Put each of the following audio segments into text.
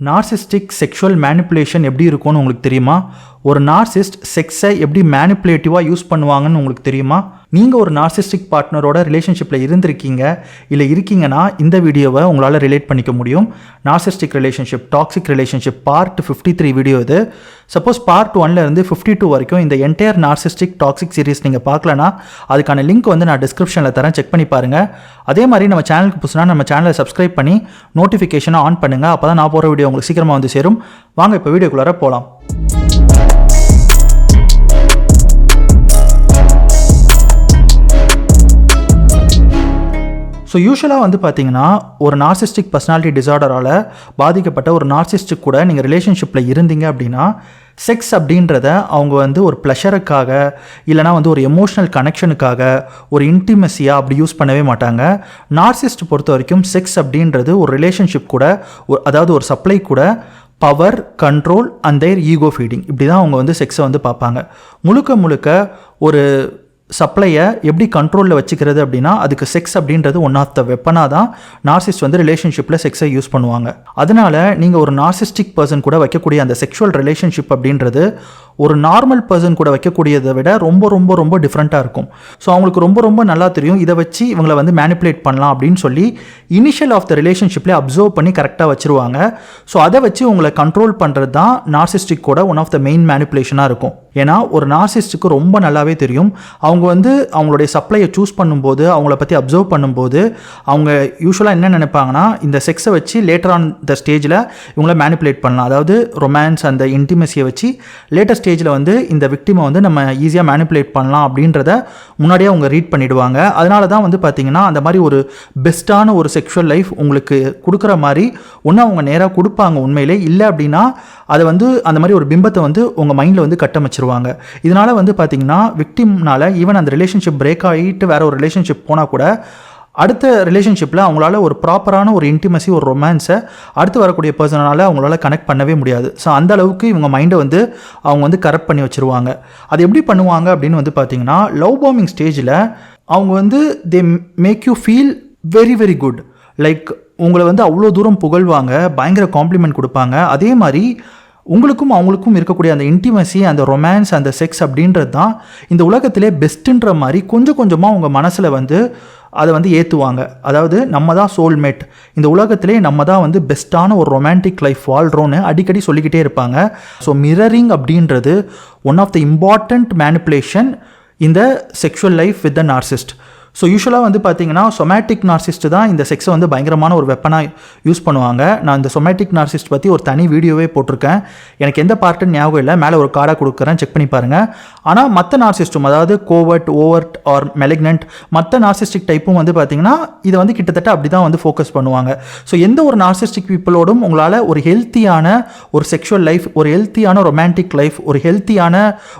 Narcissistic sexual manipulation எப்படி இருக்கும்னு உங்களுக்கு தெரியுமா? ஒரு நார்சிஸ்ட் செக்ஸை எப்படி மேனிப்புலேட்டிவாக யூஸ் பண்ணுவாங்கன்னு உங்களுக்கு தெரியுமா? நீங்கள் ஒரு நார்சிஸ்டிக் பார்ட்னரோட ரிலேஷன்ஷிப்பில் இருந்திருக்கீங்க இல்லை இருக்கீங்கன்னா இந்த வீடியோவை உங்களால் ரிலேட் பண்ணிக்க முடியும். Narcissistic relationship, toxic relationship part 53 video இது. சப்போஸ் பார்ட் 1லேருந்து 52 வரைக்கும் இந்த என்டையர் நார்சிஸ்டிக் டாக்ஸிக் சீரிஸ் நீங்கள் பார்க்கலனா அதுக்கான லிங்க் வந்து நான் டிஸ்கிரிப்ஷனில் தரேன், செக் பண்ணி பாருங்கள். அதே மாதிரி நம்ம சேனலுக்கு புதுசுனா நம்ம சேனலை சப்ஸ்கிரைப் பண்ணி நோட்டிஃபிகேஷனை ஆன் பண்ணுங்கள். அப்போ தான் நான் போகிற வீடியோ உங்களுக்கு சீக்கிரமாக வந்து சேரும். வாங்க இப்போ வீடியோக்குள்ளார போகலாம். ஸோ யூஸ்வலாக வந்து பார்த்தீங்கன்னா ஒரு நார்சிஸ்டிக் பர்சனாலிட்டி டிசார்டரால் பாதிக்கப்பட்ட ஒரு நார்சிஸ்டிக் கூட நீங்கள் ரிலேஷன்ஷிப்பில் இருந்தீங்க அப்படின்னா செக்ஸ் அப்படின்றத அவங்க வந்து ஒரு ப்ளஷருக்காக இல்லைனா வந்து ஒரு எமோஷ்னல் கனெக்ஷனுக்காக ஒரு இன்டிமெசியாக அப்படி யூஸ் பண்ணவே மாட்டாங்க. நார்சிஸ்ட் பொறுத்த வரைக்கும் செக்ஸ் அப்படின்றது ஒரு ரிலேஷன்ஷிப் கூட, அதாவது ஒரு சப்ளை கூட power, control and their ego feeding, இப்படி தான் அவங்க வந்து செக்ஸை வந்து பார்ப்பாங்க. முழுக்க ஒரு சப்ளையை எப்படி கண்ட்ரோலில் வச்சுக்கிறது அப்படின்னா அதுக்கு செக்ஸ் அப்படின்றது ஒன் ஆஃப் த வெப்பனாக தான் நார்சிஸ்ட் வந்து ரிலேஷன்ஷிப்பில் செக்ஸை யூஸ் பண்ணுவாங்க. அதனால நீங்கள் ஒரு நார்சிஸ்டிக் பர்சன் கூட வைக்கக்கூடிய அந்த செக்ஷுவல் ரிலேஷன்ஷிப் அப்படின்றது ஒரு நார்மல் பர்சன் கூட வைக்கக்கூடியதை விட ரொம்ப டிஃப்ரெண்ட்டாக இருக்கும். ஸோ அவங்களுக்கு ரொம்ப நல்லா தெரியும் இதை வச்சு இவங்களை வந்து மேனிப்புலேட் பண்ணலாம் அப்படின்னு சொல்லி இனிஷியல் ஆஃப் த ரிலேஷன்ஷிப்லேயே அப்சர்வ் பண்ணி கரெக்டாக வச்சுருவாங்க. ஸோ அதை வச்சு உங்களை கண்ட்ரோல் பண்ணுறது தான் நார்சிஸ்டிக்கோட ஒன் ஆஃப் த மெயின் மேனிப்புலேஷனாக இருக்கும். ஏன்னா ஒரு நார்சிஸ்டுக்கு ரொம்ப நல்லாவே தெரியும் அவங்க வந்து அவங்களுடைய சப்ளையை சூஸ் பண்ணும்போது, அவங்கள பற்றி அப்சர்வ் பண்ணும்போது அவங்க யூஸ்வலாக என்ன நினைப்பாங்கன்னா இந்த செக்ஸை வச்சு லேட்டர் ஆன் த ஸ்டேஜில் இவங்கள மேனிப்புலேட் பண்ணலாம். அதாவது ரொமான்ஸ் அந்த இன்டிமெசியை வச்சு லேட்டர் ஸ்டேஜில் வந்து இந்த விக்டிமை வந்து நம்ம ஈஸியாக மேனிப்புலேட் பண்ணலாம் அப்படின்றத முன்னாடியே அவங்க ரீட் பண்ணிவிடுவாங்க. அதனால தான் வந்து பார்த்திங்கன்னா அந்த மாதிரி ஒரு பெஸ்ட்டான ஒரு செக்ஷுவல் லைஃப் உங்களுக்கு கொடுக்குற மாதிரி ஒன்று அவங்க நேராக கொடுப்பாங்க உண்மையிலே. இல்லை அப்படின்னா அதை வந்து அந்த மாதிரி ஒரு பிம்பத்தை வந்து உங்கள் மைண்டில் வந்து கட்டமைச்சிருவாங்க. இதனால் வந்து பார்த்திங்கன்னா விக்டிம்னால ஈவன் அந்த ரிலேஷன்ஷிப் பிரேக் ஆகிட்டு வேற ஒரு ரிலேஷன்ஷிப் போனால் கூட அடுத்த ரிலேஷன்ஷிப்பில் அவங்களால ஒரு ப்ராப்பரான ஒரு இன்டிமசி, ஒரு ரொமான்ஸை அடுத்து வரக்கூடிய பர்சனால் அவங்களால கனெக்ட் பண்ணவே முடியாது. ஸோ அந்த அளவுக்கு இவங்க மைண்டை வந்து அவங்க வந்து கரெக்ட் பண்ணி வச்சுருவாங்க. அது எப்படி பண்ணுவாங்க அப்படின்னு வந்து பார்த்திங்கன்னா லவ் பாம்பிங் ஸ்டேஜில் அவங்க வந்து they make you feel very good. Like உங்களை வந்து அவ்வளோ தூரம் புகழ்வாங்க, பயங்கர காம்ப்ளிமெண்ட் கொடுப்பாங்க. அதே மாதிரி உங்களுக்கும் அவங்களுக்கும் இருக்கக்கூடிய அந்த இன்டிமசி, அந்த ரொமான்ஸ், அந்த செக்ஸ் அப்படின்றது தான் இந்த உலகத்திலே பெஸ்ட்டுன்ற மாதிரி கொஞ்சமாக உங்கள் மனசில் வந்து அதை வந்து ஏற்றுவாங்க. அதாவது நம்ம தான் சோல்மேட், இந்த உலகத்திலே நம்ம தான் வந்து பெஸ்ட்டான ஒரு ரொமான்டிக் லைஃப் வாழ்கிறோன்னு அடிக்கடி சொல்லிக்கிட்டே இருப்பாங்க. ஸோ மிரரிங் அப்படின்றது one of the important manipulation இந்த sexual life with the narcissist. So யூஸ்வலாக வந்து பார்த்தீங்கன்னா சொமேட்டிக் நார்சிஸ்ட் தான் இந்த செக்ஸை வந்து பயங்கரமான ஒரு வெப்பனாக யூஸ் பண்ணுவாங்க. நான் இந்த சொமேட்டிக் நார்சிஸ்ட் பற்றி ஒரு தனி வீடியோவே போட்டிருக்கேன். எனக்கு எந்த பார்ட்டுன்னு ஞாபகம் இல்லை, மேலே ஒரு கார்டாக கொடுக்குறேன், செக் பண்ணி பாருங்கள். ஆனால் மற்ற நார்சிஸ்ட்டும், அதாவது கோவர்ட், ஓவர்ட் ஆர் மெலிக்னன்ட், மற்ற நார்சிஸ்டிக் டைப்பும் வந்து பார்த்தீங்கன்னா இதை வந்து கிட்டத்தட்ட அப்படி தான் வந்து ஃபோக்கஸ் பண்ணுவாங்க. ஸோ எந்த ஒரு நார்சிஸ்டிக் பீப்புளோடும் உங்களால் ஒரு ஹெல்த்தியான ஒரு செக்ஷுவல் லைஃப், ஒரு ஹெல்த்தியான ரொமான்டிக் லைஃப், ஒரு ஹெல்த்தியான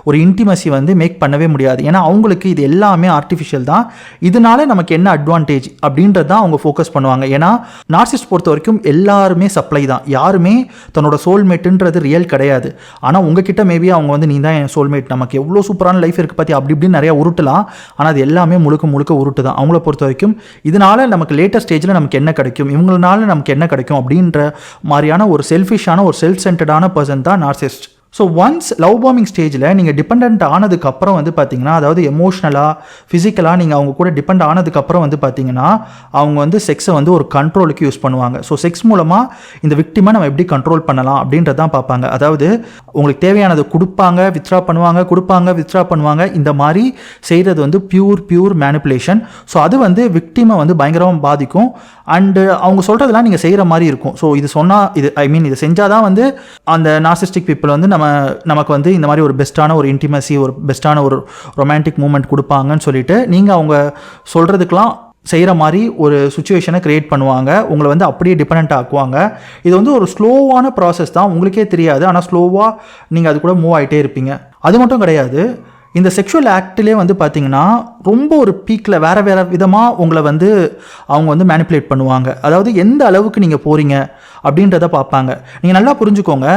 ஒரு இன்டிமசி வந்து மேக் பண்ணவே முடியாது. ஏன்னா அவங்களுக்கு இது எல்லாமே ஆர்டிஃபிஷியல் தான். இதனால நமக்கு என்ன அட்வான்டேஜ் அப்படின்றது தான் அவங்க ஃபோக்கஸ் பண்ணுவாங்க. ஏன்னா நார்சிஸ்ட் பொறுத்த வரைக்கும் எல்லாருமே சப்ளை தான், யாருமே தன்னோட சோல்மேட்டுன்றது ரியல் கிடையாது. ஆனால் உங்ககிட்ட மேபி அவங்க வந்து நீ தான் என் சோல்மேட், நமக்கு எவ்வளோ சூப்பரான லைஃப் இருக்குது பற்றி அப்படி இப்படின்னு நிறையா உருட்டலாம். ஆனால் அது எல்லாமே முழுக்க உருட்டு தான் அவங்கள பொறுத்த வரைக்கும். இதனால நமக்கு லேட்டர் ஸ்டேஜில் நமக்கு என்ன கிடைக்கும், இவங்களால நமக்கு என்ன கிடைக்கும் அப்படின்ற மாதிரியான ஒரு செல்ஃபிஷான, ஒரு செல்ஃப் சென்டர்டான பர்சன் தான் narcissist. So once love bombing ஸ்டேஜில் நீங்கள் டிபெண்ட் ஆனதுக்கப்புறம் வந்து பார்த்தீங்கன்னா, அதாவது எமோஷ்னலாக, ஃபிசிக்கலாக நீங்கள் அவங்க கூட டிபெண்ட் ஆனதுக்கப்புறம் வந்து பார்த்தீங்கன்னா அவங்க வந்து செக்ஸை வந்து ஒரு கண்ட்ரோலுக்கு யூஸ் பண்ணுவாங்க. ஸோ செக்ஸ் மூலமாக இந்த விக்டிமை நம்ம எப்படி கண்ட்ரோல் பண்ணலாம் அப்படின்றதான் பார்ப்பாங்க. அதாவது உங்களுக்கு தேவையானது கொடுப்பாங்க, வித்ட்ரா பண்ணுவாங்க, கொடுப்பாங்க, வித்ட்ரா பண்ணுவாங்க. இந்த மாதிரி செய்கிறது வந்து பியூர் மேனிப்புலேஷன். ஸோ அது வந்து விக்டிமை வந்து பயங்கரமாக பாதிக்கும். அண்டு அவங்க சொல்கிறதெல்லாம் நீங்கள் செய்கிற மாதிரி இருக்கும். ஸோ இது சொன்னால் இது செஞ்சால் தான் வந்து அந்த நார்சிஸ்டிக் பீப்புள் வந்து நமக்கு வந்து இந்த மாதிரி ஒரு பெஸ்ட்டான ஒரு இன்டிமசி, ஒரு பெஸ்ட்டான ஒரு ரொமான்டிக் மூமெண்ட் கொடுப்பாங்கன்னு சொல்லிட்டு நீங்கள் அவங்க சொல்கிறதுக்கெலாம் செய்கிற மாதிரி ஒரு சுச்சுவேஷனை க்ரியேட் பண்ணுவாங்க. உங்களை வந்து அப்படியே டிபெண்ட் ஆக்குவாங்க. இது வந்து ஒரு ஸ்லோவான ப்ராசஸ் தான், உங்களுக்கே தெரியாது. ஆனால் ஸ்லோவாக நீங்கள் அது கூட மூவ் ஆகிட்டே இருப்பீங்க. அது மட்டும் கிடையாது, இந்த செக்ஷுவல் ஆக்ட்லேயே வந்து பார்த்தீங்கன்னா ரொம்ப ஒரு பீக்கில் வேறு விதமாக உங்களை வந்து அவங்க வந்து மேனிப்புலேட் பண்ணுவாங்க. அதாவது எந்த அளவுக்கு நீங்கள் போகிறீங்க அப்படின்றத பார்ப்பாங்க. நீங்கள் நல்லா புரிஞ்சுக்கோங்க,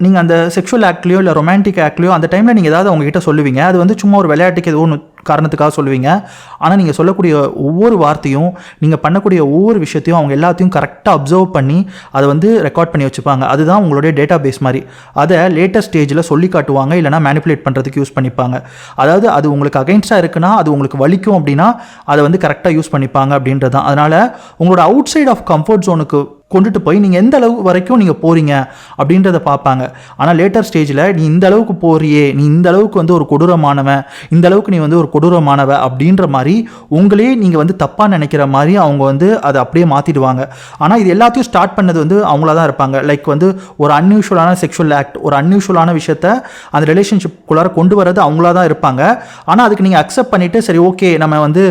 நீங்கள் அந்த செக்ஷுவல் ஆக்ட்லையோ இல்லை ரொமான்டிக் ஆக்ட்லையோ அந்த டைமில் நீங்கள் ஏதாவது அவங்ககிட்ட சொல்லுவீங்க. அது வந்து சும்மா ஒரு விளையாட்டுக்கு ஏதோ ஒன்று காரணத்துக்காக சொல்லுவீங்க. ஆனால் நீங்கள் சொல்லக்கூடிய ஒவ்வொரு வார்த்தையும், நீங்கள் பண்ணக்கூடிய ஒவ்வொரு விஷயத்தையும் அவங்க எல்லாத்தையும் கரெக்டாக அப்சர்வ் பண்ணி அதை வந்து ரெக்கார்ட் பண்ணி வச்சுப்பாங்க. அதுதான் உங்களுடைய டேட்டா பேஸ் மாதிரி. அதை லேட்டஸ்ட் ஸ்டேஜில் சொல்லி காட்டுவாங்க, இல்லைனா மேனிப்புலேட் பண்ணுறதுக்கு யூஸ் பண்ணிப்பாங்க. அதாவது அது உங்களுக்கு அகைன்ஸ்டாக இருக்குன்னா, அது உங்களுக்கு வலிக்கும் அப்படின்னா அதை வந்து கரெக்டாக யூஸ் பண்ணிப்பாங்க அப்படின்றது தான். அதனால் உங்களோட அவுட் சைட் ஆஃப் கம்ஃபர்ட் ஜோனுக்கு கொண்டுட்டு போய் நீங்கள் எந்த அளவு வரைக்கும் நீங்கள் போகிறீங்க அப்படின்றத பார்ப்பாங்க. ஆனால் லேட்டர் ஸ்டேஜில் நீ இந்த அளவுக்கு போறியே, நீ இந்த அளவுக்கு வந்து ஒரு கொடூரமானவன், இந்த அளவுக்கு நீ வந்து ஒரு கொடூரமானவ அப்படின்ற மாதிரி உங்களே நீங்கள் வந்து தப்பாக நினைக்கிற மாதிரி அவங்க வந்து அதை அப்படியே மாற்றிடுவாங்க. ஆனால் இது எல்லாத்தையும் ஸ்டார்ட் பண்ணது வந்து அவங்களா தான் இருப்பாங்க. லைக் வந்து ஒரு அன்யூஷுவலான செக்ஷுவல் ஆக்ட், ஒரு அன்யூஷுவலான விஷயத்த அந்த ரிலேஷன்ஷிப்குள்ளார கொண்டு வரது அவங்களா தான் இருப்பாங்க. ஆனால் அதுக்கு நீங்கள் அக்செப்ட் பண்ணிவிட்டு சரி ஓகே நம்ம வந்து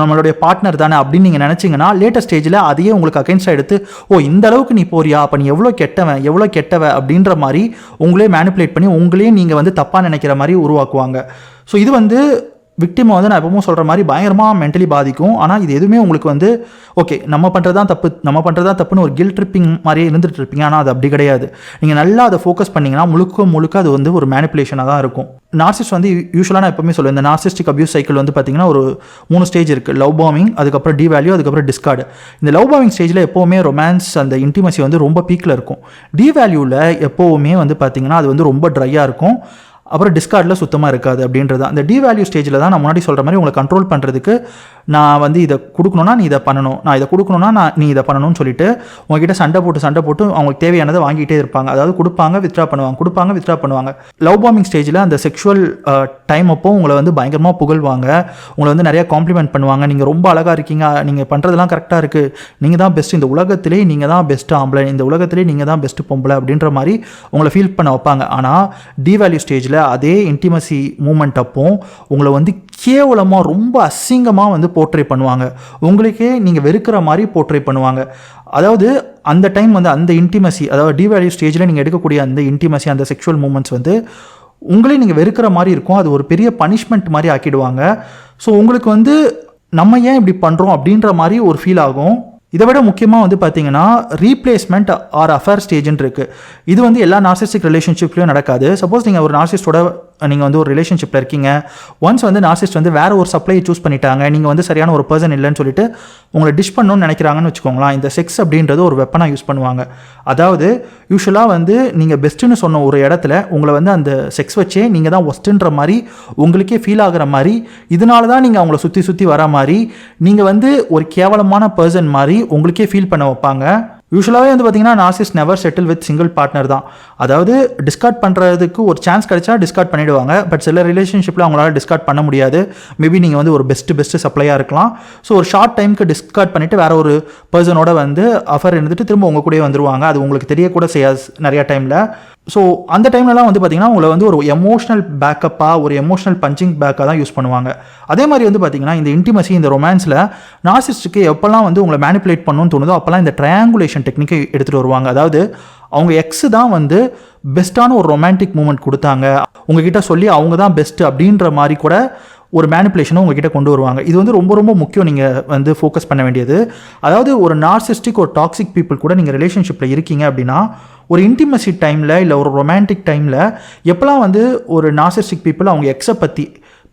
நம்மளுடைய பார்ட்னர் தானே அப்படின்னு நீங்கள் நினச்சிங்கன்னா லேட்டர் ஸ்டேஜில் அதையே உங்களுக்கு அகைன்ஸ்டாக எடுத்து ஓ இந்த அளவுக்கு நீ போறியா, அப்போ நீ எவ்வளோ கெட்டவன் எவ்வளோ கெட்டவ அப்படின்ற மாதிரி உங்களே மேனிப்புலேட் பண்ணி உங்களே நீங்கள் வந்து தப்பாக நினைக்கிற மாதிரி உருவாக்குவாங்க. ஸோ இது வந்து விக்டிமை வந்து நான் எப்பவும் சொல்கிற மாதிரி பயங்கரமாக மென்டலி பாதிக்கும். ஆனால் இது எதுவுமே உங்களுக்கு வந்து ஓகே நம்ம பண்ணுறது தான் தப்புன்னு ஒரு கில்ட் ட்ரிப்பிங் மாதிரியே இருந்துகிட்டு இருப்பீங்க. ஆனால் அது அப்படி கிடையாது. நீங்கள் நல்லா அதை ஃபோக்கஸ் பண்ணிங்கன்னா முழுக்க அது வந்து ஒரு மேனிப்புலேஷனாக தான் இருக்கும். நார்சிஸ்ட் வந்து யூஸ்வலாக நான் எப்பவுமே சொல்லுவேன், இந்த நார்சிஸ்டிக் அபியூஸ் சைக்கிள் வந்து பார்த்தீங்கன்னா ஒரு 3 ஸ்டேஜ் இருக்குது. லவ் பாம்பிங், அதுக்கப்புறம் டிவேல்யூ, அதுக்கப்புறம் டிஸ்கார்டு. இந்த லவ் பாம்பிங் ஸ்டேஜில் எப்போவுமே ரொமான்ஸ் அந்த இன்டிமசி வந்து ரொம்ப பீக்கில் இருக்கும். டிவேல்யூவில் எப்போவுமே வந்து பார்த்தீங்கன்னா அது வந்து ரொம்ப ட்ரையாக இருக்கும். அப்புறம் டிஸ்கார்டில் சுத்தமாக இருக்காது அப்படின்றது. அந்த டிவேல்யூ ஸ்டேஜில் தான் நான் முன்னாடி சொல்கிற மாதிரி உங்களை கண்ட்ரோல் பண்ணுறதுக்கு நான் வந்து இதை கொடுக்கணுன்னா நீ இதை பண்ணணும், நான் இதை கொடுக்கணுன்னா நீ இதை பண்ணணும்னு சொல்லிட்டு உங்ககிட்ட சண்டை போட்டு அவங்களுக்கு தேவையானதை வாங்கிட்டே இருப்பாங்க. அதாவது கொடுப்பாங்க, வித்ட்ரா பண்ணுவாங்க. லவ் பாம்பிங் ஸ்டேஜில் அந்த செக்ஷுவல் டைம் அப்போ உங்களை வந்து பயங்கரமாக புகழ்வாங்க, உங்களை வந்து நிறையா காம்ப்ளிமெண்ட் பண்ணுவாங்க. நீங்கள் ரொம்ப அழகாக இருக்கீங்க, நீங்கள் பண்ணுறதெல்லாம் கரெக்டாக இருக்குது, நீங்கள் தான் பெஸ்ட், இந்த உலகத்திலே நீங்கள் தான் பெஸ்ட்டு ஆம்பளை, இந்த உலகத்திலே நீங்கள் தான் பெஸ்ட்டு பொம்பளை அப்படின்ற மாதிரி உங்களை ஃபீல் பண்ண வைப்பாங்க. ஆனால் டிவேல்யூ ஸ்டேஜில் அதே இன்டிமசி மூமெண்ட் அப்போ உங்களை வந்து கேவலமாக ரொம்ப அசிங்கமாக வந்து போர்ட்ரே பண்ணுவாங்க. உங்களுக்கே நீங்கள் வெறுக்கிற மாதிரி போர்ட்ரே பண்ணுவாங்க. அதாவது அந்த டைம் வந்து அந்த இன்டிமசி, அதாவது டிவேல்யூ ஸ்டேஜில் நீங்கள் எடுக்கக்கூடிய அந்த இன்டிமசி, அந்த செக்ஷுவல் மூமெண்ட்ஸ் வந்து உங்களே நீங்கள் வெறுக்கிற மாதிரி இருக்கும். அது ஒரு பெரிய பனிஷ்மெண்ட் மாதிரி ஆக்கிடுவாங்க. ஸோ உங்களுக்கு வந்து நம்ம ஏன் இப்படி பண்ணுறோம் அப்படின்ற மாதிரி ஒரு ஃபீல் ஆகும். இதை விட முக்கியமாக வந்து பார்த்தீங்கன்னா ரீப்ளேஸ்மெண்ட் ஆர் அஃபேர் ஸ்டேஜ்னு இருக்குது. இது வந்து எல்லா நார்சிஸ்டிக் ரிலேஷன்ஷிப்லையும் நடக்காது. சப்போஸ் நீங்கள் ஒரு நார்சிஸ்டோட நீங்கள் வந்து ஒரு ரிலேஷன்ஷிப்பில் இருக்கீங்க, ஒன்ஸ் வந்து நார்சிஸ்ட் வந்து வேறு ஒரு சப்ளையை சூஸ் பண்ணிட்டாங்க, நீங்கள் வந்து சரியான ஒரு பர்சன் இல்லைன்னு சொல்லிட்டு உங்களை டிஷ் பண்ணணும்னு நினைக்கிறாங்கன்னு வச்சுக்கோங்களேன். இந்த செக்ஸ் அப்படின்றது ஒரு வெப்பனாக யூஸ் பண்ணுவாங்க. அதாவது யூஸ்வலாக வந்து நீங்கள் பெஸ்ட்டுன்னு சொன்ன ஒரு இடத்துல உங்களை வந்து அந்த செக்ஸ் வச்சே நீங்கள் தான் ஒஸ்ட்டுன்ற மாதிரி உங்களுக்கே ஃபீல் ஆகிற மாதிரி, இதனால தான் நீங்கள் அவங்கள சுற்றி வர மாதிரி, நீங்கள் வந்து ஒரு கேவலமான பர்சன் மாதிரி உங்களுக்கே ஃபீல் பண்ண வைப்பாங்க. யூஸ்வலாகவே வந்து பார்த்தீங்கன்னா narcissist never settle with single partner தான். அதாவது டிஸ்கார்ட் பண்ணுறதுக்கு ஒரு சான்ஸ் கிடைச்சா டிஸ்கார்ட் பண்ணிவிடுவாங்க. பட் சில ரிலேஷன்ஷிப்பில் அவங்களால டிஸ்கார்ட் பண்ண முடியாது. மேபி நீங்கள் வந்து ஒரு பெஸ்ட்டு சப்ளையாக இருக்கலாம். ஸோ ஒரு ஷார்ட் டைமுக்கு டிஸ்கார்ட் பண்ணிவிட்டு வேறு ஒரு பர்சனோட வந்து அஃபர் இருந்துட்டு திரும்ப உங்கள் கூடயே வந்துருவாங்க. அது உங்களுக்கு தெரியக்கூட செய்யாது நிறையா டைமில். ஸோ அந்த டைம்லலாம் வந்து பார்த்திங்கன்னா உங்களை வந்து ஒரு எமோஷனல் பேக்கப்பாக, ஒரு எமோஷனல் பஞ்சிங் பேக்காக தான் யூஸ் பண்ணுவாங்க. அதே மாதிரி வந்து பார்த்திங்கன்னா இந்த இன்டிமசி, இந்த ரொமான்ஸில் நார்சிஸ்டுக்கு எப்போல்லாம் வந்து உங்களை மேனிப்புலேட் பண்ணணும்னு தோணுதோ அப்போல்லாம் இந்த ட்ரையாங்குலேஷன் டெக்னிக்கை எடுத்துகிட்டு வருவாங்க. அதாவது அவங்க எக்ஸு தான் வந்து பெஸ்ட்டான ஒரு ரொமான்டிக் மூமெண்ட் கொடுத்தாங்க, உங்ககிட்ட சொல்லி அவங்க தான் பெஸ்ட்டு அப்படின்ற மாதிரி கூட ஒரு மேனிப்புலேஷனை உங்ககிட்ட கொண்டு வருவாங்க. இது வந்து ரொம்ப ரொம்ப முக்கியம், நீங்கள் வந்து ஃபோக்கஸ் பண்ண வேண்டியது. அதாவது ஒரு நார்சிஸ்டிக், ஒரு டாக்ஸிக் பீப்புள் கூட நீங்கள் ரிலேஷன்ஷிப்பில் இருக்கீங்க அப்படின்னா ஒரு இன்டிமசி டைமில் இல்லை ஒரு ரொமான்டிக் டைமில் எப்போல்லாம் வந்து ஒரு நார்சிஸ்டிக் பீப்புள் அவங்க எக்ஸை பற்றி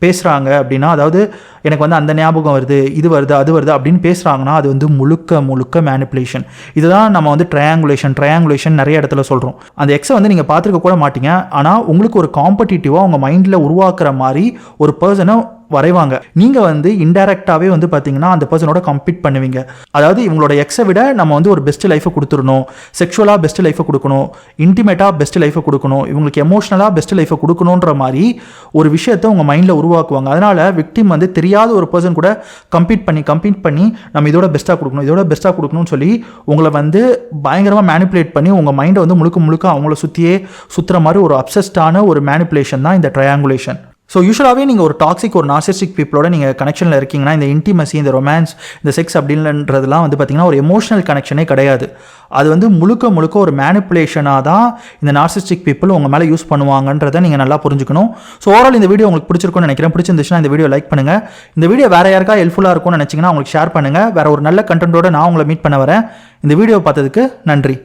பேசுகிறாங்க அப்படின்னா, அதாவது எனக்கு வந்து அந்த ஞாபகம் வருது, இது வருது, அது வருது அப்படின்னு பேசுகிறாங்கன்னா அது வந்து முழுக்க மேனிப்புலேஷன். இதுதான் நம்ம வந்து ட்ரையாங்குலேஷன் நிறைய இடத்துல சொல்கிறோம். அந்த எக்ஸை வந்து நீங்கள் பார்த்துருக்க கூட மாட்டீங்க, ஆனால் உங்களுக்கு ஒரு காம்படிட்டிவாக உங்கள் மைண்டில் உருவாக்குற மாதிரி ஒரு பர்சனை வரைவாங்க. நீங்கள் வந்து இன்டைரக்டாகவே வந்து பார்த்தீங்கன்னா அந்த பர்சனோட கம்பீட் பண்ணுவீங்க. அதாவது இவங்களோட எக்ஸை விட நம்ம வந்து ஒரு பெஸ்ட் லைஃபை கொடுத்துடணும், செக்ஷுவலாக பெஸ்ட் லைஃபை கொடுக்கணும், இன்டிமேட்டாக பெஸ்ட் லைஃபை கொடுக்கணும், இவங்களுக்கு எமோஷனலாக பெஸ்ட் லைஃபை கொடுக்கணுன்ற மாதிரி ஒரு விஷயத்தை உங்கள் மைண்டில் உருவாக்குவாங்க. அதனால் விக்டிம் வந்து தெரியாத ஒரு பர்சன் கூட கம்பீட் பண்ணி நம்ம இதோட பெஸ்ட்டாக கொடுக்கணும்னு சொல்லி உங்களை வந்து பயங்கரமாக மேனிப்புலேட் பண்ணி உங்கள் மைண்டை வந்து முழுக்க அவங்கள சுற்றியே சுற்றுற மாதிரி ஒரு அப்சஸ்டான ஒரு மேனிப்புலேஷன் தான் இந்த ட்ரையாங்குலேஷன். ஸோ யூஸ்வலாகவே நீங்கள் ஒரு டாக்ஸிக், ஒரு நார்சிஸ்டிக் பீப்புளோட நீங்கள் கனெக்ஷனில் இருக்கீங்கன்னா இந்த இன்டிமசி, இந்த ரொமான்ஸ், இந்த செக்ஸ் அப்படின்றதுலாம் வந்து பார்த்திங்கன்னா ஒரு எமோஷனல் கனெக்ஷனே கிடையாது. அது வந்து முழுக்க ஒரு மேனிப்புலேஷனாக தான் இந்த நார்சிஸ்டிக் பீப்புள் உங்கள் மேலே யூஸ் பண்ணுவாங்கன்றதை நீங்கள் நல்லா புரிஞ்சுக்கணும். ஸோ ஓவரால் இந்த வீடியோ உங்களுக்கு பிடிச்சிருக்கும்னு நினைக்கிறேன். பிடிச்சிருந்துச்சுன்னா இந்த வீடியோ லைக் பண்ணுங்கள். இந்த வீடியோ வேறு யாருக்கா ஹெல்ப்ஃபுல்லாக இருக்கும்னு நினச்சிங்கன்னா உங்களுக்கு ஷேர் பண்ணுங்கள். வேறு ஒரு நல்ல கண்டென்ட்டோட நான் உங்களை மீட் பண்ண வரேன். இந்த வீடியோ பார்த்ததுக்கு நன்றி.